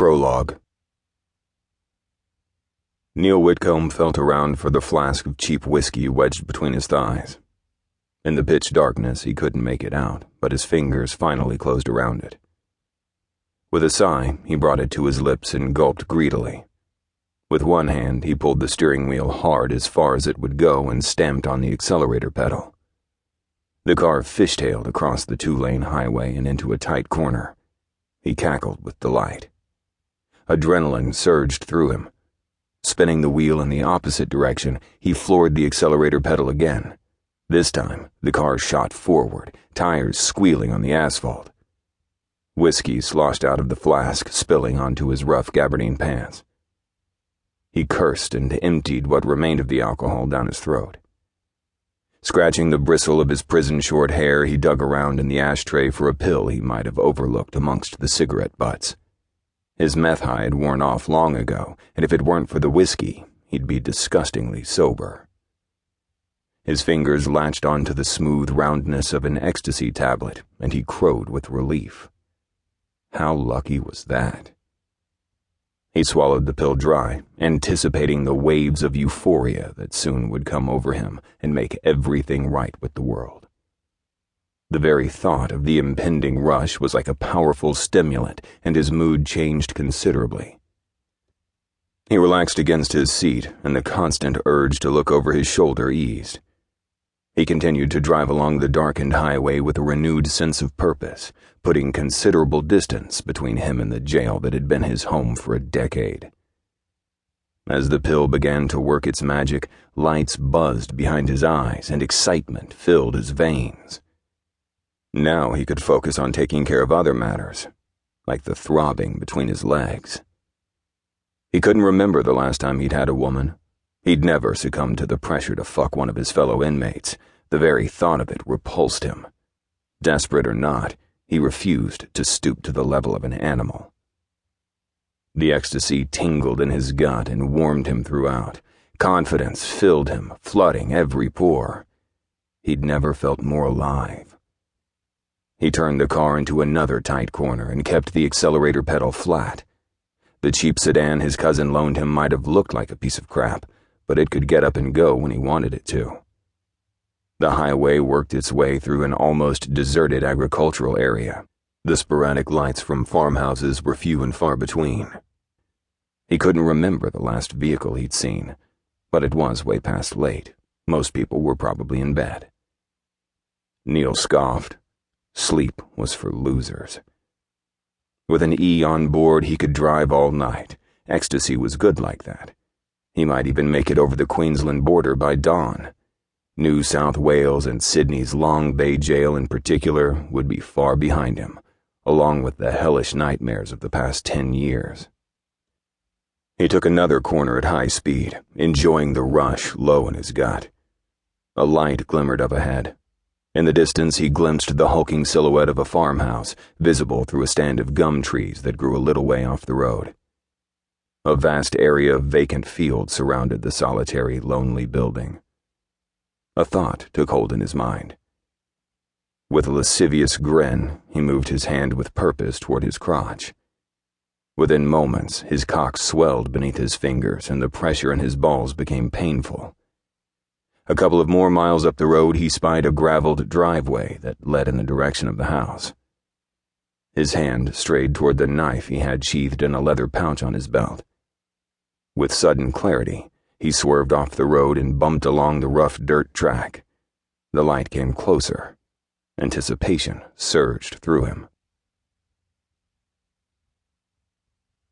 Prologue. Neil Whitcomb felt around for the flask of cheap whiskey wedged between his thighs. In the pitch darkness, he couldn't make it out, but his fingers finally closed around it. With a sigh, he brought it to his lips and gulped greedily. With one hand, he pulled the steering wheel hard as far as it would go and stamped on the accelerator pedal. The car fishtailed across the two-lane highway and into a tight corner. He cackled with delight. Adrenaline surged through him. Spinning the wheel in the opposite direction, he floored the accelerator pedal again. This time, the car shot forward, tires squealing on the asphalt. Whiskey sloshed out of the flask, spilling onto his rough gabardine pants. He cursed and emptied what remained of the alcohol down his throat. Scratching the bristle of his prison-short hair, he dug around in the ashtray for a pill he might have overlooked amongst the cigarette butts. His meth high had worn off long ago, and if it weren't for the whiskey, he'd be disgustingly sober. His fingers latched onto the smooth roundness of an ecstasy tablet, and he crowed with relief. How lucky was that? He swallowed the pill dry, anticipating the waves of euphoria that soon would come over him and make everything right with the world. The very thought of the impending rush was like a powerful stimulant, and his mood changed considerably. He relaxed against his seat, and the constant urge to look over his shoulder eased. He continued to drive along the darkened highway with a renewed sense of purpose, putting considerable distance between him and the jail that had been his home for a decade. As the pill began to work its magic, lights buzzed behind his eyes and excitement filled his veins. Now he could focus on taking care of other matters, like the throbbing between his legs. He couldn't remember the last time he'd had a woman. He'd never succumbed to the pressure to fuck one of his fellow inmates. The very thought of it repulsed him. Desperate or not, he refused to stoop to the level of an animal. The ecstasy tingled in his gut and warmed him throughout. Confidence filled him, flooding every pore. He'd never felt more alive. He turned the car into another tight corner and kept the accelerator pedal flat. The cheap sedan his cousin loaned him might have looked like a piece of crap, but it could get up and go when he wanted it to. The highway worked its way through an almost deserted agricultural area. The sporadic lights from farmhouses were few and far between. He couldn't remember the last vehicle he'd seen, but it was way past late. Most people were probably in bed. Neil scoffed. Sleep was for losers. With an E on board, he could drive all night. Ecstasy was good like that. He might even make it over the Queensland border by dawn. New South Wales and Sydney's Long Bay Jail in particular would be far behind him, along with the hellish nightmares of the past 10 years. He took another corner at high speed, enjoying the rush low in his gut. A light glimmered up ahead. In the distance, he glimpsed the hulking silhouette of a farmhouse, visible through a stand of gum trees that grew a little way off the road. A vast area of vacant field surrounded the solitary, lonely building. A thought took hold in his mind. With a lascivious grin, he moved his hand with purpose toward his crotch. Within moments, his cock swelled beneath his fingers and the pressure in his balls became painful. A couple of more miles up the road, he spied a graveled driveway that led in the direction of the house. His hand strayed toward the knife he had sheathed in a leather pouch on his belt. With sudden clarity, he swerved off the road and bumped along the rough dirt track. The light came closer. Anticipation surged through him.